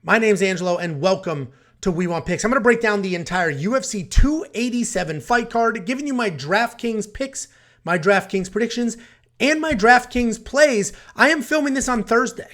My name's Angelo, and welcome to We Want Picks. I'm going to break down the entire UFC 287 fight card, giving you my DraftKings picks, my DraftKings predictions, and my DraftKings plays. I am filming this on Thursday.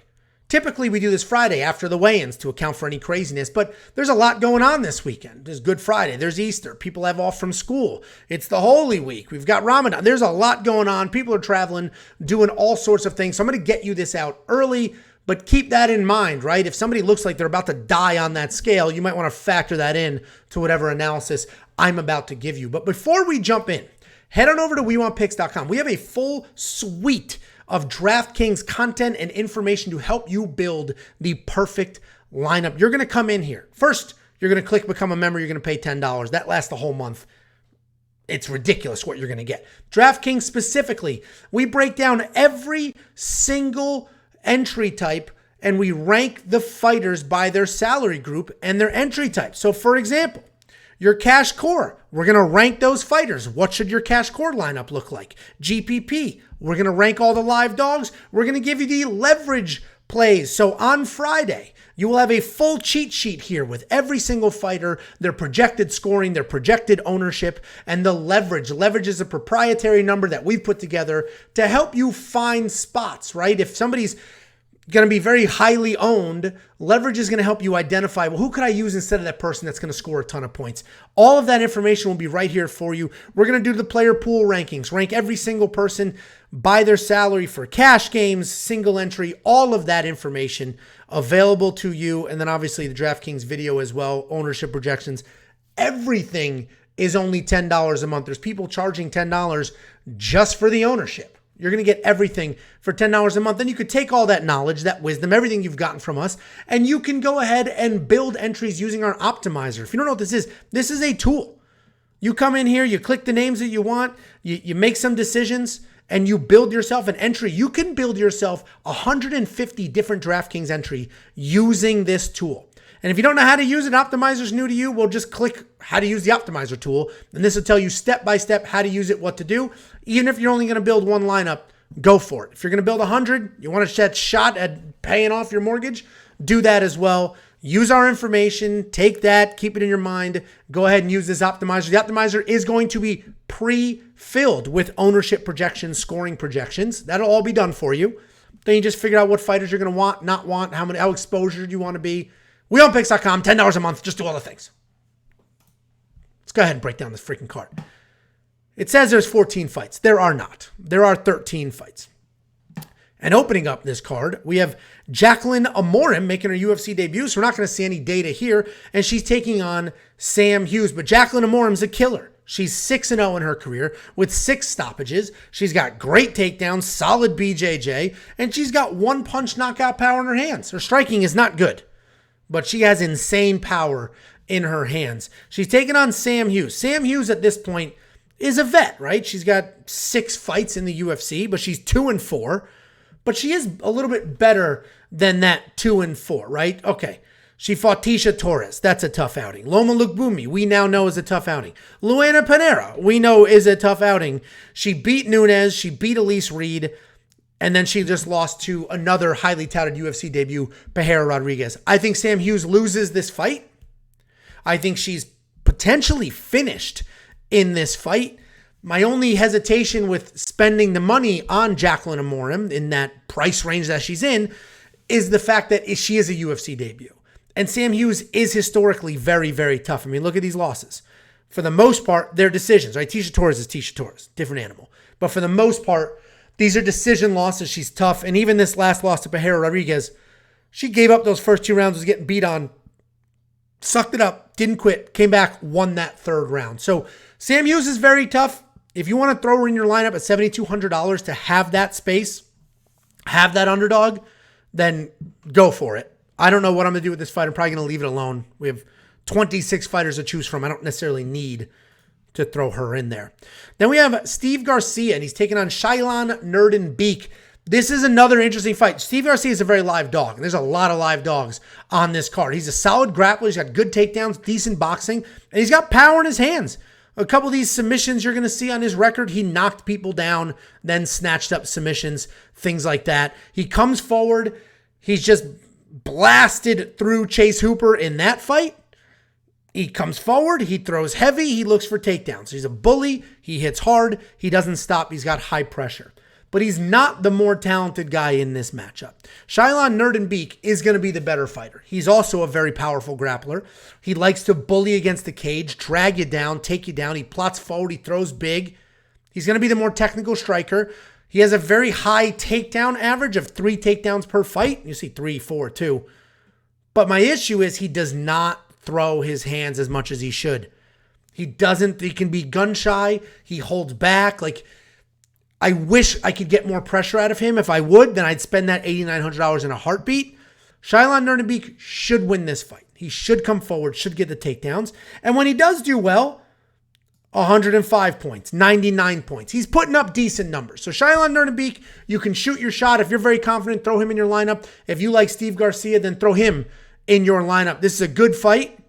Typically, we do this Friday after the weigh-ins to account for any craziness, but there's a lot going on this weekend. There's Good Friday. There's Easter. People have off from school. It's the Holy Week. We've got Ramadan. There's a lot going on. People are traveling, doing all sorts of things. So I'm going to get you this out early, but keep that in mind, right? If somebody looks like they're about to die on that scale, you might want to factor that in to whatever analysis I'm about to give you. But before we jump in, head on over to WeWantPicks.com. We have a full suite of DraftKings content and information to help you build the perfect lineup. You're going to come in here. First, you're going to click Become a Member. You're going to pay $10. That lasts the whole month. It's ridiculous what you're going to get. DraftKings specifically, we break down every single entry type and we rank the fighters by their salary group and their entry type. So for example, your cash core, we're going to rank those fighters. What should your cash core lineup look like? GPP, we're going to rank all the live dogs. We're going to give you the leverage plays. So on Friday, you will have a full cheat sheet here with every single fighter, their projected scoring, their projected ownership, and the leverage. Leverage is a proprietary number that we've put together to help you find spots, right? If somebody's going to be very highly owned, leverage is going to help you identify, well, who could I use instead of that person that's going to score a ton of points? All of that information will be right here for you. We're going to do the player pool rankings, rank every single person by their salary for cash games, single entry, all of that information available to you. And then obviously the DraftKings video as well, ownership projections. Everything is only $10 a month. There's people charging $10 just for the ownership. You're going to get everything for $10 a month. Then you could take all that knowledge, that wisdom, everything you've gotten from us, and you can go ahead and build entries using our optimizer. If you don't know what this is a tool. You come in here, you click the names that you want, you make some decisions, and you build yourself an entry. You can build yourself 150 different DraftKings entry using this tool. And if you don't know how to use it, Optimizer's new to you, well, just click how to use the Optimizer tool. And this will tell you step by step how to use it, what to do. Even if you're only going to build one lineup, go for it. If you're going to build 100, you want to set shot at paying off your mortgage, do that as well. Use our information, take that, keep it in your mind. Go ahead and use this Optimizer. The Optimizer is going to be pre-filled with ownership projections, scoring projections. That'll all be done for you. Then you just figure out what fighters you're going to want, not want, how exposure you want to be. WeWantPicks.com, $10 a month, just do all the things. Let's go ahead and break down this freaking card. It says there's 14 fights. There are not. There are 13 fights. And opening up this card, we have Jaqueline Amorim making her UFC debut, so we're not going to see any data here, and she's taking on Sam Hughes. But Jaqueline Amorim's a killer. She's 6-0 in her career with 6 stoppages. She's got great takedowns, solid BJJ, and she's got one-punch knockout power in her hands. Her striking is not good, but she has insane power in her hands. She's taking on Sam Hughes. Sam Hughes at this point is a vet, right? She's got 6 fights in the UFC, but she's 2-4. But she is a little bit better than that 2-4, right? Okay. She fought Tecia Torres. That's a tough outing. Loma Lookboonmee, we now know is a tough outing. Luana Pinheiro, we know is a tough outing. She beat Nunes. She beat Elise Reed. And then she just lost to another highly touted UFC debut, Pereira Rodriguez. I think Sam Hughes loses this fight. I think she's potentially finished in this fight. My only hesitation with spending the money on Jaqueline Amorim in that price range that she's in is the fact that she is a UFC debut. And Sam Hughes is historically very, very tough. I mean, look at these losses. For the most part, they're decisions, right? Tecia Torres is Tecia Torres, different animal. But for the most part, these are decision losses. She's tough. And even this last loss to Pereira Rodriguez, she gave up those first 2 rounds, was getting beat on, sucked it up, didn't quit, came back, won that 3rd round. So Sam Hughes is very tough. If you want to throw her in your lineup at $7,200 to have that space, have that underdog, then go for it. I don't know what I'm going to do with this fight. I'm probably going to leave it alone. We have 26 fighters to choose from. I don't necessarily need to throw her in there. Then we have Steve Garcia, and he's taking on Shayilan Nuerdanbieke. This is another interesting fight. Steve Garcia is a very live dog, and there's a lot of live dogs on this card. He's a solid grappler. He's got good takedowns, decent boxing, and he's got power in his hands. A couple of these submissions you're going to see on his record, he knocked people down, then snatched up submissions, things like that. He comes forward. He's just blasted through Chase Hooper in that fight. He comes forward, he throws heavy, he looks for takedowns. He's a bully, he hits hard, he doesn't stop, he's got high pressure. But he's not the more talented guy in this matchup. Shayilan Nuerdanbieke is going to be the better fighter. He's also a very powerful grappler. He likes to bully against the cage, drag you down, take you down. He plots forward, he throws big. He's going to be the more technical striker. He has a very high takedown average of 3 takedowns per fight. You see 3, 4, 2. But my issue is he does not throw his hands as much as he should. He can be gun shy. He holds back. Like, I wish I could get more pressure out of him. If I would, then I'd spend that $8,900 in a heartbeat. Shayilan Nuerdanbieke should win this fight. He should come forward, should get the takedowns. And when he does do well, 105 points, 99 points. He's putting up decent numbers. So Shayilan Nuerdanbieke, you can shoot your shot. If you're very confident, throw him in your lineup. If you like Steve Garcia, then throw him in your lineup. This is a good fight.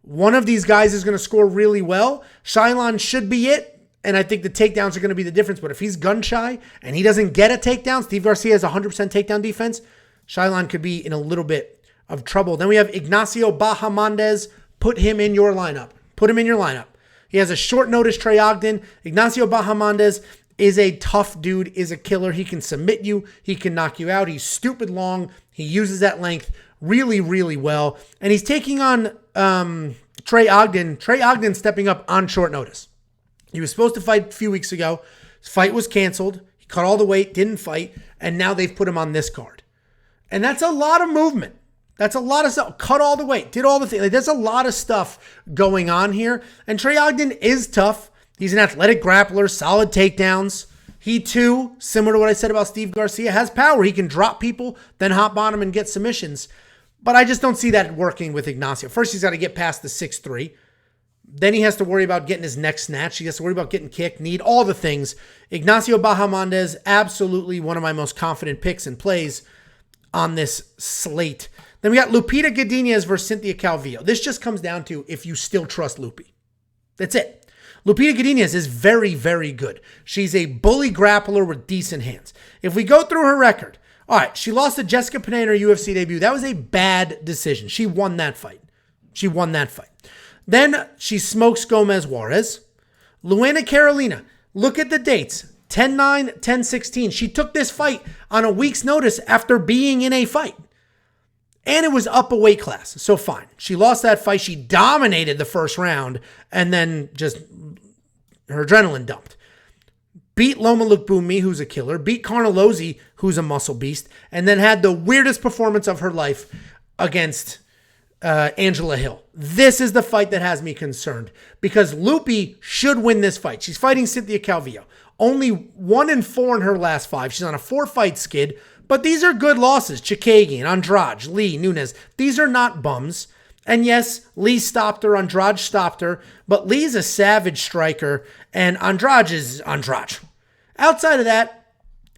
One of these guys is going to score really well. Shayilan should be it. And I think the takedowns are going to be the difference. But if he's gun shy and he doesn't get a takedown, Steve Garcia has 100% takedown defense, Shayilan could be in a little bit of trouble. Then we have Ignacio Bahamondes. Put him in your lineup. Put him in your lineup. He has a short notice Trey Ogden. Ignacio Bahamondes is a tough dude, is a killer. He can submit you. He can knock you out. He's stupid long. He uses that length really, really well. And he's taking on Trey Ogden. Trey Ogden stepping up on short notice. He was supposed to fight a few weeks ago. His fight was canceled. He cut all the weight, didn't fight, and now they've put him on this card. And that's a lot of movement. That's a lot of stuff. Cut all the weight, did all the things. Like, there's a lot of stuff going on here. And Trey Ogden is tough. He's an athletic grappler, solid takedowns. He too, similar to what I said about Steve Garcia, has power. He can drop people, then hop on them and get submissions. But I just don't see that working with Ignacio. First, he's got to get past the 6'3". Then he has to worry about getting his neck snatched. He has to worry about getting kicked, kneed, all the things. Ignacio Bahamondes, absolutely one of my most confident picks and plays on this slate. Then we got Lupita Godinez versus Cynthia Calvillo. This just comes down to if you still trust Lupi. That's it. Lupita Godinez is very, very good. She's a bully grappler with decent hands. If we go through her record, all right, she lost to Jessica Pinheiro in her UFC debut. That was a bad decision. She won that fight. Then she smokes Gomez Juarez. Luana Carolina, look at the dates. 10-9, 10-16. She took this fight on a week's notice after being in a fight. And it was up a weight class, so fine. She lost that fight. She dominated the first round, and then just her adrenaline dumped. Beat Loma Lookboonmee, who's a killer. Beat Carnelozzi, who's a muscle beast. And then had the weirdest performance of her life against Angela Hill. This is the fight that has me concerned because Lupi should win this fight. She's fighting Cynthia Calvillo. Only 1-4 in her last 5. She's on a 4-fight skid, but these are good losses. Chikagian, Andrade, Lee, Nunes. These are not bums. And yes, Lee stopped her, Andrade stopped her, but Lee's a savage striker and Andrade is Andrade. Outside of that,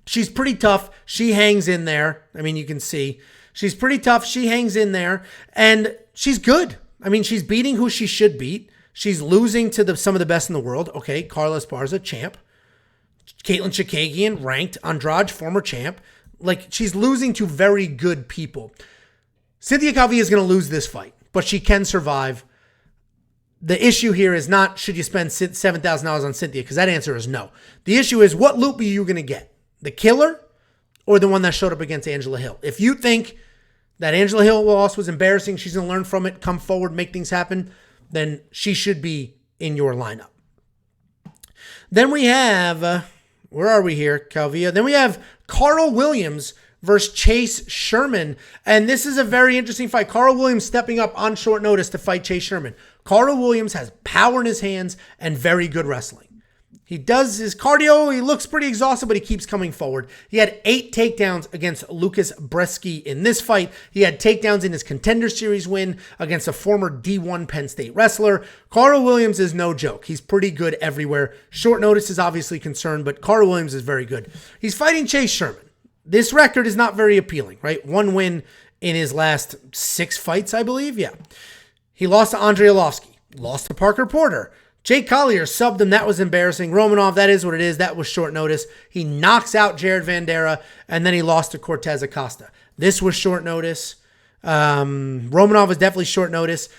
she's pretty tough. She hangs in there. I mean, you can see. She's pretty tough. She hangs in there, and she's good. I mean, she's beating who she should beat. She's losing to some of the best in the world. Okay, Carla Esparza, champ. Caitlin Chikagian, ranked. Andrade, former champ. Like, she's losing to very good people. Cynthia Calvillo is going to lose this fight, but she can survive. The issue here is not should you spend $7,000 on Cynthia, because that answer is no. The issue is what loop are you going to get? The killer or the one that showed up against Angela Hill? If you think that Angela Hill loss was embarrassing, she's going to learn from it, come forward, make things happen, then she should be in your lineup. Then we have, where are we here, Calvillo? Then we have Karl Williams versus Chase Sherman. And this is a very interesting fight. Karl Williams stepping up on short notice to fight Chase Sherman. Karl Williams has power in his hands and very good wrestling. He does his cardio. He looks pretty exhausted, but he keeps coming forward. He had 8 takedowns against Lucas Bresky in this fight. He had takedowns in his Contender Series win against a former D1 Penn State wrestler. Karl Williams is no joke. He's pretty good everywhere. Short notice is obviously concerned, but Karl Williams is very good. He's fighting Chase Sherman. This record is not very appealing, right? 1 win in his last 6 fights, I believe. Yeah. He lost to Andrei Arlovsky, lost to Parker Porter. Jake Collier subbed him. That was embarrassing. Romanov, that is what it is. That was short notice. He knocks out Jared Vandera, and then he lost to Cortez Acosta. This was short notice. Romanov is definitely short notice.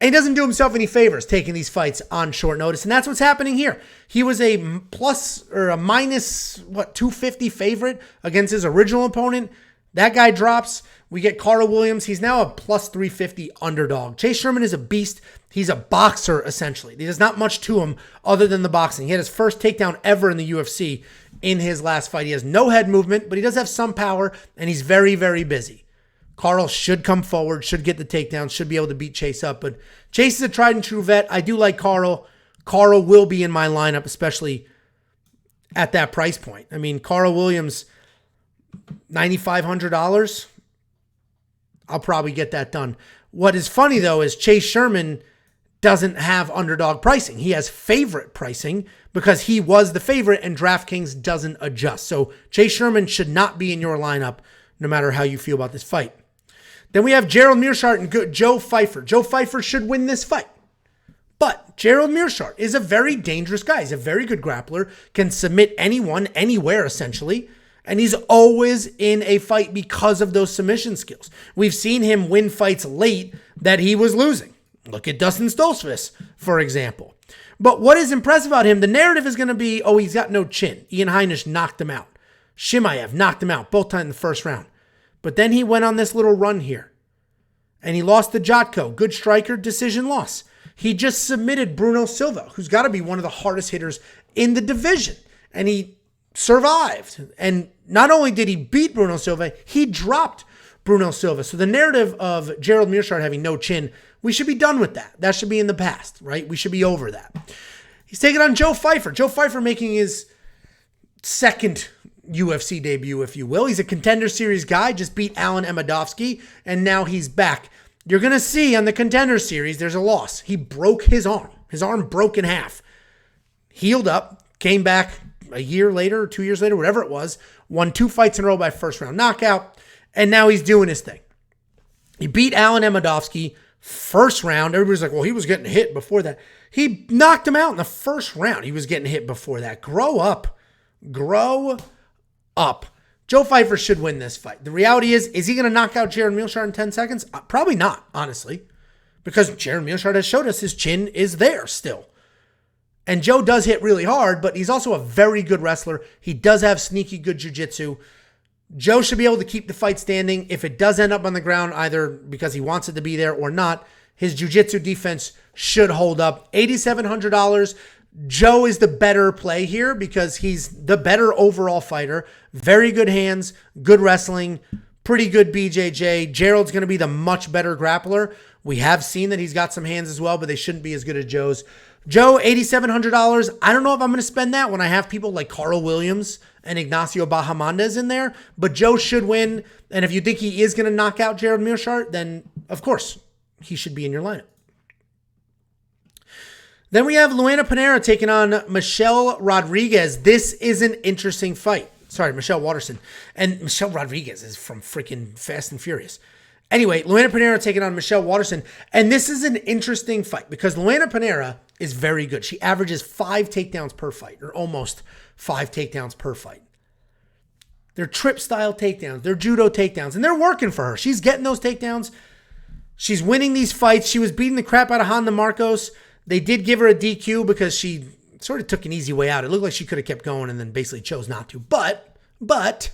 And he doesn't do himself any favors taking these fights on short notice. And that's what's happening here. He was a plus or a minus, 250 favorite against his original opponent. That guy drops. We get Karl Williams. He's now a plus 350 underdog. Chase Sherman is a beast. He's a boxer, essentially. There's not much to him other than the boxing. He had his first takedown ever in the UFC in his last fight. He has no head movement, but he does have some power, and he's very, very busy. Karl should come forward, should get the takedown, should be able to beat Chase up. But Chase is a tried and true vet. I do like Karl. Karl will be in my lineup, especially at that price point. I mean, Karl Williams, $9,500. I'll probably get that done. What is funny, though, is Chase Sherman doesn't have underdog pricing. He has favorite pricing because he was the favorite and DraftKings doesn't adjust. So Chase Sherman should not be in your lineup no matter how you feel about this fight. Then we have Gerald Meerschaert and Joe Pyfer. Joe Pyfer should win this fight. But Gerald Meerschaert is a very dangerous guy. He's a very good grappler, can submit anyone, anywhere, essentially. And he's always in a fight because of those submission skills. We've seen him win fights late that he was losing. Look at Dustin Stoltzfus, for example. But what is impressive about him, the narrative is going to be, oh, he's got no chin. Ian Heinisch knocked him out. Chimaev knocked him out both times in the first round. But then he went on this little run here. And he lost to Jotko. Good striker, decision loss. He just submitted Bruno Silva, who's got to be one of the hardest hitters in the division. And he survived. And not only did he beat Bruno Silva, he dropped Bruno Silva. So the narrative of Gerald Meerschaert having no chin, we should be done with that. That should be in the past, right? We should be over that. He's taking on Joe Pyfer. Joe Pyfer making his second UFC debut, if you will. He's a Contender Series guy, just beat Alan Emadovsky, and now he's back. You're going to see on the Contender Series, there's a loss. He broke his arm. His arm broke in half. Healed up, came back a year later, 2 years later, whatever it was, won 2 fights in a row by first round knockout, and now he's doing his thing. He beat Alan Emadovsky first round. Everybody's like, well, he was getting hit before that. He knocked him out in the first round. He was getting hit before that. Grow up. Grow up. Joe Pyfer should win this fight. The reality is he going to knock out Gerald Meerschaert in 10 seconds? Probably not, honestly, because Gerald Meerschaert has showed us his chin is there still. And Joe does hit really hard, but he's also a very good wrestler. He does have sneaky good jiu-jitsu. Joe should be able to keep the fight standing. If it does end up on the ground, either because he wants it to be there or not, his jiu-jitsu defense should hold up. $8,700. Joe is the better play here because he's the better overall fighter. Very good hands, good wrestling, pretty good BJJ. Gerald's going to be the much better grappler. We have seen that he's got some hands as well, but they shouldn't be as good as Joe's. Joe, $8,700. I don't know if I'm going to spend that when I have people like Karl Williams and Ignacio Bahamondes in there, but Joe should win. And if you think he is going to knock out Gerald Meerschaert, then of course he should be in your lineup. Then we have Luana Pinheiro taking on Michelle Rodriguez. This is an interesting fight. Sorry, Michelle Waterson. And Michelle Rodriguez is from freaking Fast and Furious. Anyway, Luana Pinheiro taking on Michelle Waterson. And this is an interesting fight because Luana Pinheiro is very good. She averages 5 takedowns per fight, or almost 5 takedowns per fight. They're trip-style takedowns. They're judo takedowns. And they're working for her. She's getting those takedowns. She's winning these fights. She was beating the crap out of Honda Marcos. They did give her a DQ because she sort of took an easy way out. It looked like she could have kept going and then basically chose not to. But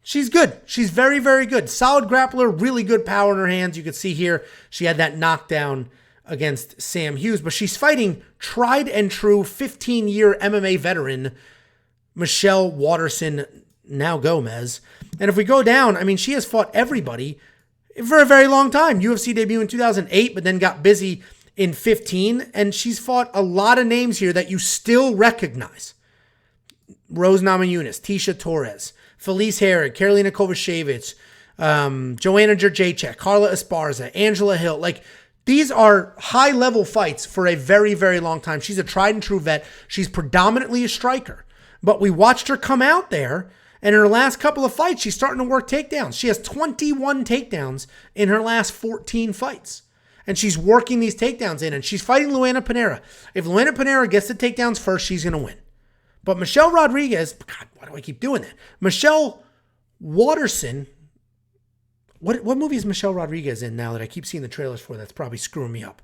she's good. She's very, very good. Solid grappler, really good power in her hands. You could see here she had that knockdown against Sam Hughes. But she's fighting tried and true 15-year MMA veteran Michelle Waterson, now Gomez. And if we go down, I mean, she has fought everybody for a very long time. UFC debut in 2008, but then got busy in 15, and she's fought a lot of names here that you still recognize. Rose Namajunas, Tisha Torres, Felice Herrig, Karolina Kovacevic, Joanna Jędrzejczyk, Carla Esparza, Angela Hill. Like, these are high-level fights for a very, very long time. She's a tried and true vet. She's predominantly a striker. But we watched her come out there, and in her last couple of fights, she's starting to work takedowns. She has 21 takedowns in her last 14 fights. And she's working these takedowns in, and she's fighting Luana Pinheiro. If Luana Pinheiro gets the takedowns first, she's going to win. But Michelle Rodriguez, God, why do I keep doing that? Michelle Waterson What movie is Michelle Rodriguez in now that I keep seeing the trailers for that's probably screwing me up?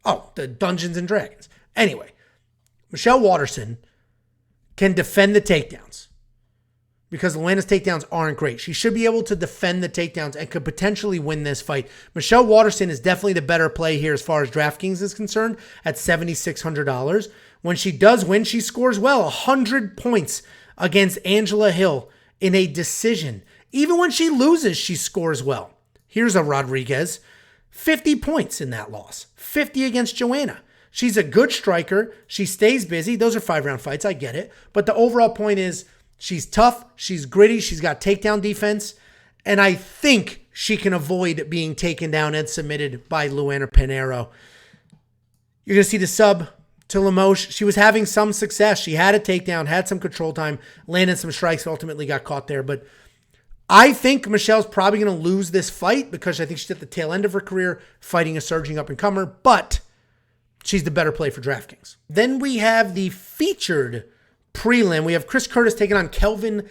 Oh, the Dungeons and Dragons. Anyway, Michelle Waterson can defend the takedowns because Luana's takedowns aren't great. She should be able to defend the takedowns and could potentially win this fight. Michelle Waterson is definitely the better play here as far as DraftKings is concerned at $7,600. When she does win, she scores well, 100 points against Angela Hill in a decision. Even when she loses, she scores well. Here's a Rodriguez, 50 points in that loss, 50 against Joanna. She's a good striker. She stays busy. Those are 5-round fights. I get it. But the overall point is she's tough. She's gritty. She's got takedown defense. And I think she can avoid being taken down and submitted by Luana Pinheiro. You're going to see the sub to Limoges. She was having some success. She had a takedown, had some control time, landed some strikes, ultimately got caught there. But I think Michelle's probably going to lose this fight because I think she's at the tail end of her career fighting a surging up-and-comer. But she's the better play for DraftKings. Then we have the featured prelim. We have Chris Curtis taking on Kelvin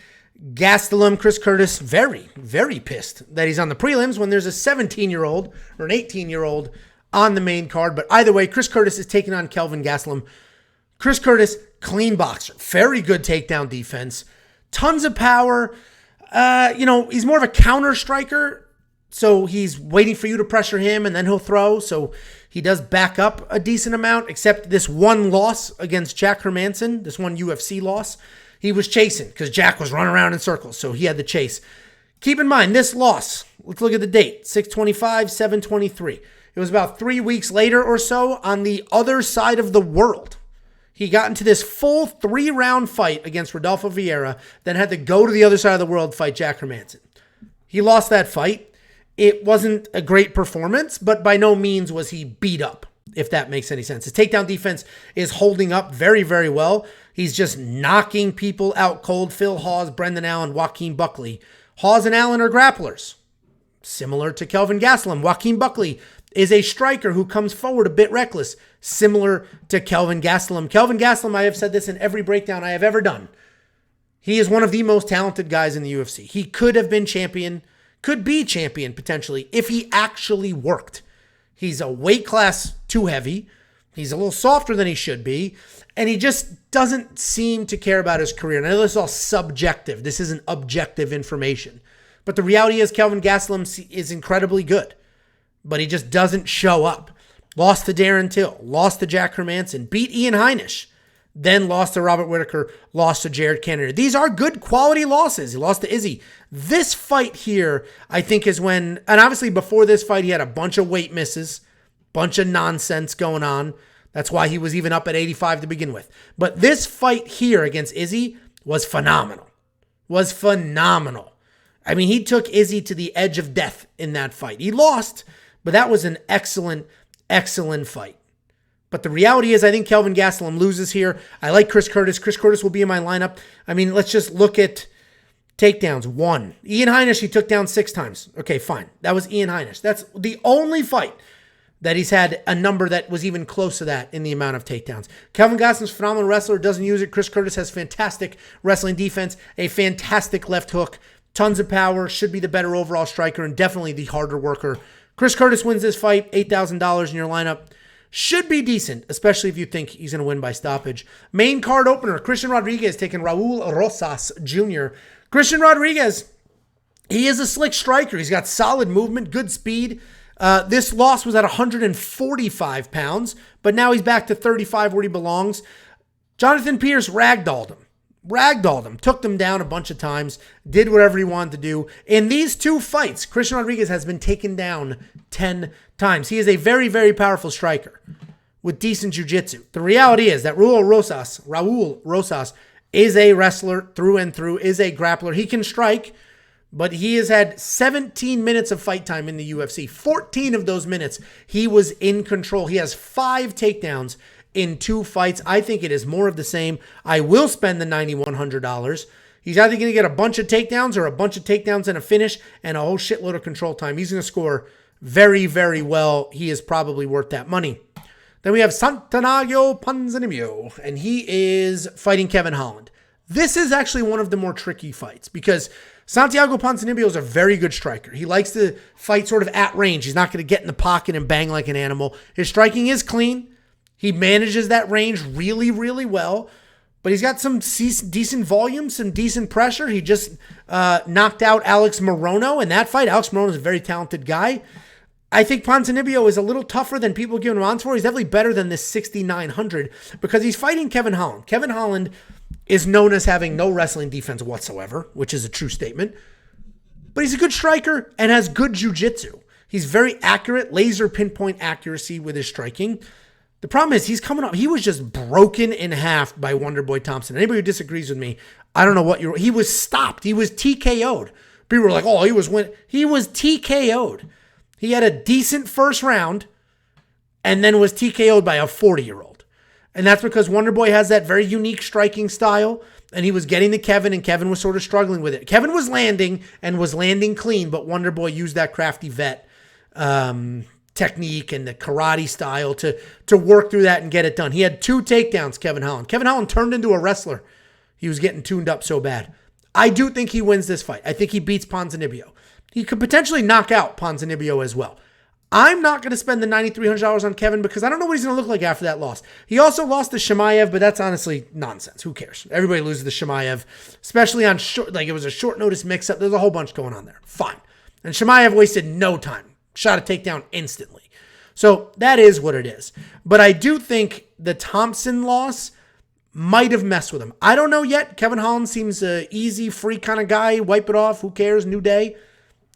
Gastelum. Chris Curtis very, very pissed that he's on the prelims when there's a 17-year-old or an 18-year-old on the main card. But either way, Chris Curtis is taking on Kelvin Gastelum. Chris Curtis, clean boxer. Very good takedown defense. Tons of power. He's more of a counter striker. So he's waiting for you to pressure him and then he'll throw. So he does back up a decent amount, except this one loss against Jack Hermanson, this one UFC loss. He was chasing because Jack was running around in circles. So he had the chase. Keep in mind, this loss, let's look at the date, 6/25, 7/23. It was about 3 weeks later or so on the other side of the world. He got into this full 3-round fight against Rodolfo Vieira, then had to go to the other side of the world, fight Jack Hermanson. He lost that fight. It wasn't a great performance, but by no means was he beat up, if that makes any sense. His takedown defense is holding up very, very well. He's just knocking people out cold. Phil Hawes, Brendan Allen, Joaquin Buckley. Hawes and Allen are grapplers, similar to Kelvin Gastelum. Joaquin Buckley is a striker who comes forward a bit reckless, similar to Kelvin Gastelum. Kelvin Gastelum, I have said this in every breakdown I have ever done. He is one of the most talented guys in the UFC. He could have been champion, could be champion potentially, if he actually worked. He's a weight class too heavy. He's a little softer than he should be. And he just doesn't seem to care about his career. And I know this is all subjective. This isn't objective information. But the reality is Kelvin Gastelum is incredibly good. But he just doesn't show up. Lost to Darren Till, lost to Jack Hermanson, beat Ian Heinisch, then lost to Robert Whittaker, lost to Jared Cannonier. These are good quality losses. He lost to Izzy. This fight here, I think, is when, and obviously before this fight, he had a bunch of weight misses, bunch of nonsense going on. That's why he was even up at 85 to begin with. But this fight here against Izzy was phenomenal. I mean, he took Izzy to the edge of death in that fight. He lost, but that was an excellent, excellent fight. But the reality is I think Kelvin Gastelum loses here. I like Chris Curtis. Chris Curtis will be in my lineup. I mean, let's just look at takedowns. 1. Ian Heinisch, he took down 6 times. Okay, fine. That was Ian Heinisch. That's the only fight that he's had a number that was even close to that in the amount of takedowns. Kelvin Gastelum's a phenomenal wrestler, doesn't use it. Chris Curtis has fantastic wrestling defense, a fantastic left hook, tons of power, should be the better overall striker, and definitely the harder worker. Chris Curtis wins this fight, $8,000 in your lineup. Should be decent, especially if you think he's going to win by stoppage. Main card opener, Christian Rodriguez taking Raul Rosas Jr. Christian Rodriguez, he is a slick striker. He's got solid movement, good speed. This loss was at 145 pounds, but now he's back to 35 where he belongs. Jonathan Pierce ragdolled him, took him down a bunch of times, did whatever he wanted to do. In these 2 fights, Christian Rodriguez has been taken down 10 times. He is a very, very powerful striker with decent jiu-jitsu. The reality is that Raul Rosas is a wrestler through and through, is a grappler. He can strike, but he has had 17 minutes of fight time in the UFC. 14 of those minutes, he was in control. He has 5 takedowns in 2 fights. I think it is more of the same. I will spend the $9,100. He's either going to get a bunch of takedowns or a bunch of takedowns and a finish and a whole shitload of control time. He's going to score very, very well. He is probably worth that money. Then we have Santanaggio Ponzinibbio, and he is fighting Kevin Holland. This is actually one of the more tricky fights because Santiago Ponzinibbio is a very good striker. He likes to fight sort of at range. He's not going to get in the pocket and bang like an animal. His striking is clean. He manages that range really, really well. But he's got some decent volume, some decent pressure. He just knocked out Alex Morono in that fight. Alex Morono is a very talented guy. I think Ponzinibbio is a little tougher than people give him odds for. He's definitely better than this 6,900 because he's fighting Kevin Holland. Kevin Holland is known as having no wrestling defense whatsoever, which is a true statement. But he's a good striker and has good jiu-jitsu. He's very accurate, laser pinpoint accuracy with his striking. The problem is he's coming up. He was just broken in half by Wonderboy Thompson. Anybody who disagrees with me, I don't know what he was stopped. He was TKO'd. People were like, oh, he was TKO'd. He had a decent first round and then was TKO'd by a 40-year-old. And that's because Wonderboy has that very unique striking style, and he was getting to Kelvin, and Kelvin was sort of struggling with it. Kelvin was landing and was landing clean, but Wonderboy used that crafty vet technique and the karate style to work through that and get it done. He had 2 takedowns, Kevin Holland. Kevin Holland turned into a wrestler. He was getting tuned up so bad. I do think he wins this fight. I think he beats Ponzinibbio. He could potentially knock out Ponzinibbio as well. I'm not going to spend the $9,300 on Kelvin because I don't know what he's going to look like after that loss. He also lost to Chimaev, but that's honestly nonsense. Who cares? Everybody loses to Chimaev, especially on it was a short notice mix-up. There's a whole bunch going on there. Fine. And Chimaev wasted no time. Shot a takedown instantly. So that is what it is. But I do think the Thompson loss might have messed with him. I don't know yet. Kevin Holland seems an easy, free kind of guy. Wipe it off. Who cares? New day.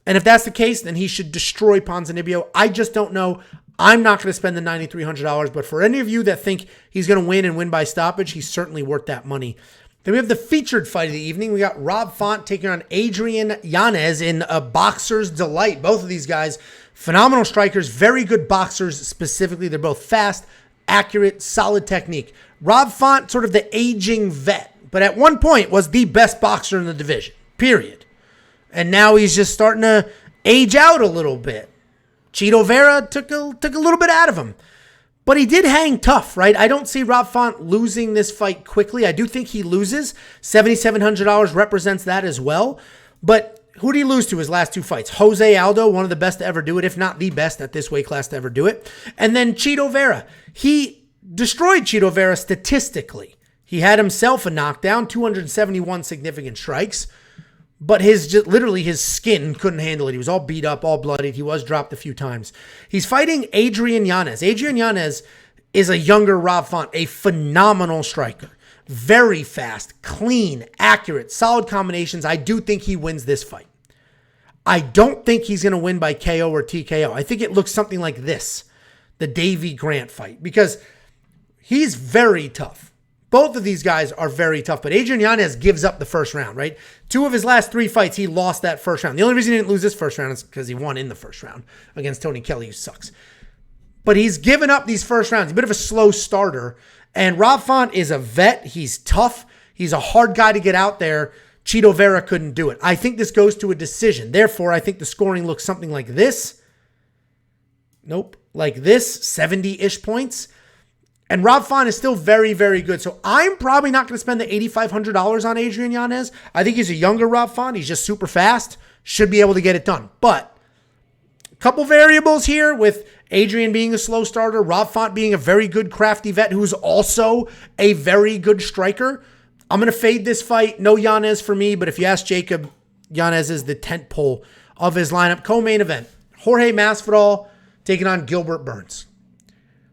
And if that's the case, then he should destroy Ponzinibbio. I just don't know. I'm not going to spend the $9,300, but for any of you that think he's going to win and win by stoppage, he's certainly worth that money. Then we have the featured fight of the evening. We got Rob Font taking on Adrian Yanez in a boxer's delight. Both of these guys, phenomenal strikers, very good boxers specifically. They're both fast, accurate, solid technique. Rob Font, sort of the aging vet, but at one point was the best boxer in the division, period. And now he's just starting to age out a little bit. Chito Vera took a little bit out of him. But he did hang tough, right? I don't see Rob Font losing this fight quickly. I do think he loses. $7,700 represents that as well. But who did he lose to his last 2 fights? Jose Aldo, one of the best to ever do it, if not the best at this weight class to ever do it. And then Chito Vera. He destroyed Chito Vera statistically. He had himself a knockdown, 271 significant strikes. But literally his skin couldn't handle it. He was all beat up, all bloodied. He was dropped a few times. He's fighting Adrian Yanez. Adrian Yanez is a younger Rob Font, a phenomenal striker. Very fast, clean, accurate, solid combinations. I do think he wins this fight. I don't think he's going to win by KO or TKO. I think it looks something like this, the Davy Grant fight, because he's very tough. Both of these guys are very tough, but Adrian Yanez gives up the first round, right? 2 of his last 3 fights, he lost that first round. The only reason he didn't lose this first round is because he won in the first round against Tony Kelly, who sucks. But he's given up these first rounds. He's a bit of a slow starter. And Rob Font is a vet. He's tough. He's a hard guy to get out there. Chito Vera couldn't do it. I think this goes to a decision. Therefore, I think the scoring looks something like this. Nope. Like this, 70-ish points. And Rob Font is still very, very good. So I'm probably not going to spend the $8,500 on Adrian Yanez. I think he's a younger Rob Font. He's just super fast. Should be able to get it done. But a couple variables here with Adrian being a slow starter, Rob Font being a very good crafty vet who's also a very good striker. I'm going to fade this fight. No Yanez for me, but if you ask Jacob, Yanez is the tent pole of his lineup. Co-main event, Jorge Masvidal taking on Gilbert Burns.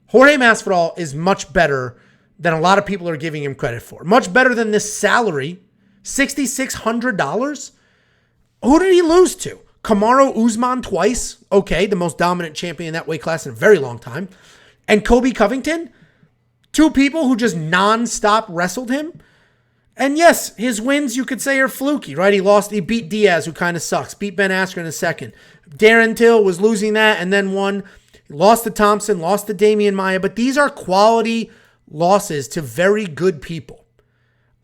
Jorge Masvidal is much better than a lot of people are giving him credit for. Much better than this salary, $6,600. Who did he lose to? Kamaru Usman twice. Okay, the most dominant champion in that weight class in a very long time. And Kobe Covington, 2 people who just nonstop wrestled him. And yes, his wins you could say are fluky, right? He beat Diaz, who kind of sucks. Beat Ben Askren in a second. Darren Till was losing that and then won. Lost to Thompson, lost to Damian Maia, but these are quality losses to very good people.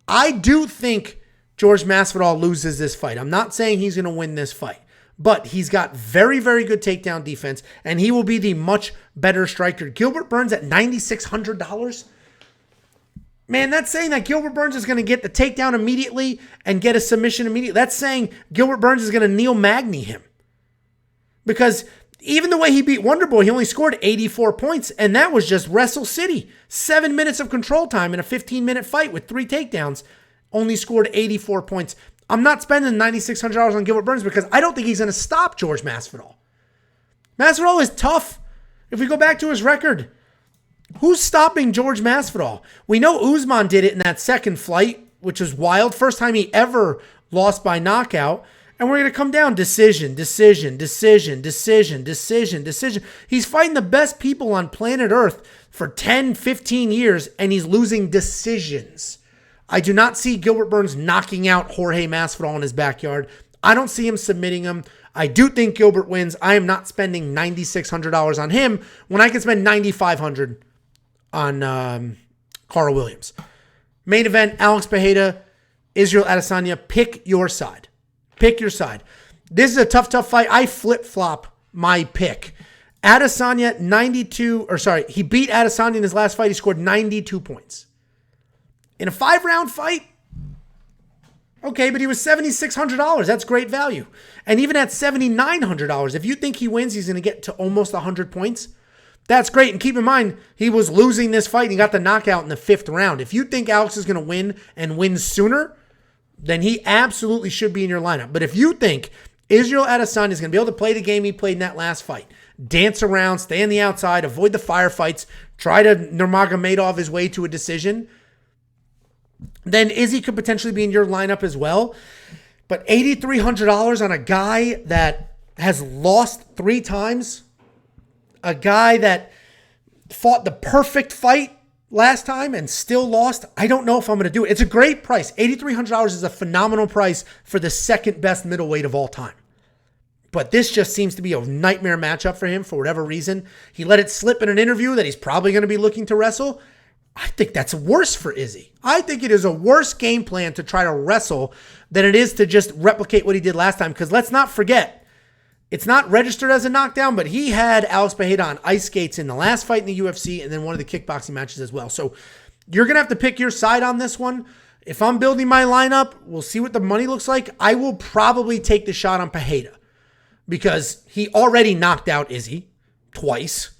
I do think George Masvidal loses this fight. I'm not saying he's going to win this fight, but he's got very, very good takedown defense, and he will be the much better striker. Gilbert Burns at $9,600. Man, that's saying that Gilbert Burns is going to get the takedown immediately and get a submission immediately. That's saying Gilbert Burns is going to Neil Magny him. Because even the way he beat Wonderboy, he only scored 84 points, and that was just Wrestle City. 7 minutes of control time in a 15-minute fight with 3 takedowns. Only scored 84 points. I'm not spending $9,600 on Gilbert Burns because I don't think he's going to stop George Masvidal. Masvidal is tough. If we go back to his record, who's stopping George Masvidal? We know Usman did it in that second fight, which was wild. First time he ever lost by knockout. And we're going to come down decision. He's fighting the best people on planet Earth for 10, 15 years, and he's losing decisions. I do not see Gilbert Burns knocking out Jorge Masvidal in his backyard. I don't see him submitting him. I do think Gilbert wins. I am not spending $9,600 on him when I can spend $9,500 on Carl Williams. Main event, Alex Pereira, Israel Adesanya. Pick your side. Pick your side. This is a tough fight. I flip-flop my pick. Adesanya, he beat Adesanya in his last fight. He scored 92 points. In a 5-round fight, okay, but he was $7,600. That's great value. And even at $7,900, if you think he wins, he's going to get to almost 100 points. That's great. And keep in mind, he was losing this fight and he got the knockout in the 5th round. If you think Alex is going to win and win sooner, then he absolutely should be in your lineup. But if you think Israel Adesanya is going to be able to play the game he played in that last fight, dance around, stay on the outside, avoid the firefights, try to Nurmagomedov his way to a decision, then Izzy could potentially be in your lineup as well. But $8,300 on a guy that has lost 3 times, a guy that fought the perfect fight last time and still lost, I don't know if I'm going to do it. It's a great price. $8,300 is a phenomenal price for the second best middleweight of all time. But this just seems to be a nightmare matchup for him for whatever reason. He let it slip in an interview that he's probably going to be looking to wrestle. I think that's worse for Izzy. I think it is a worse game plan to try to wrestle than it is to just replicate what he did last time. Because let's not forget, it's not registered as a knockdown, but he had Alex Pereira on ice skates in the last fight in the UFC and then one of the kickboxing matches as well. So you're going to have to pick your side on this one. If I'm building my lineup, we'll see what the money looks like. I will probably take the shot on Pereira because he already knocked out Izzy twice.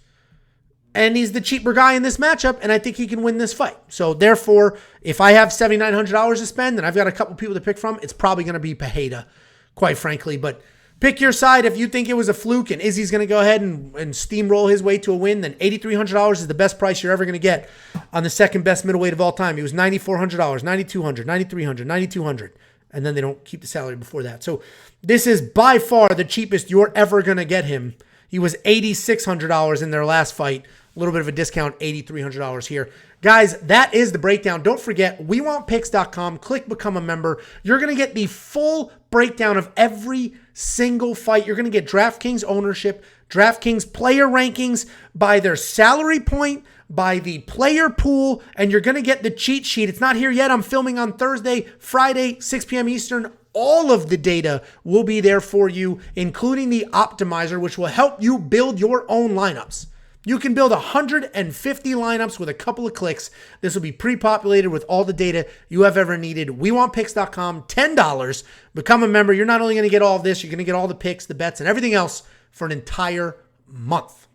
And he's the cheaper guy in this matchup, and I think he can win this fight. So therefore, if I have $7,900 to spend and I've got a couple people to pick from, it's probably going to be Pereira, quite frankly. But pick your side. If you think it was a fluke and Izzy's going to go ahead and steamroll his way to a win, then $8,300 is the best price you're ever going to get on the second best middleweight of all time. He was $9,400, $9,200, $9,300, $9,200. And then they don't keep the salary before that. So this is by far the cheapest you're ever going to get him. He was $8,600 in their last fight. A little bit of a discount, $8,300 here. Guys, that is the breakdown. Don't forget, WeWantPicks.com. Click Become a Member. You're going to get the full breakdown of every single fight. You're going to get DraftKings ownership, DraftKings player rankings by their salary point, by the player pool, and you're going to get the cheat sheet. It's not here yet. I'm filming on Thursday, Friday, 6 p.m. Eastern. All of the data will be there for you, including the optimizer, which will help you build your own lineups. You can build 150 lineups with a couple of clicks. This will be pre-populated with all the data you have ever needed. WeWantPicks.com, $10. Become a member. You're not only going to get all of this, you're going to get all the picks, the bets, and everything else for an entire month.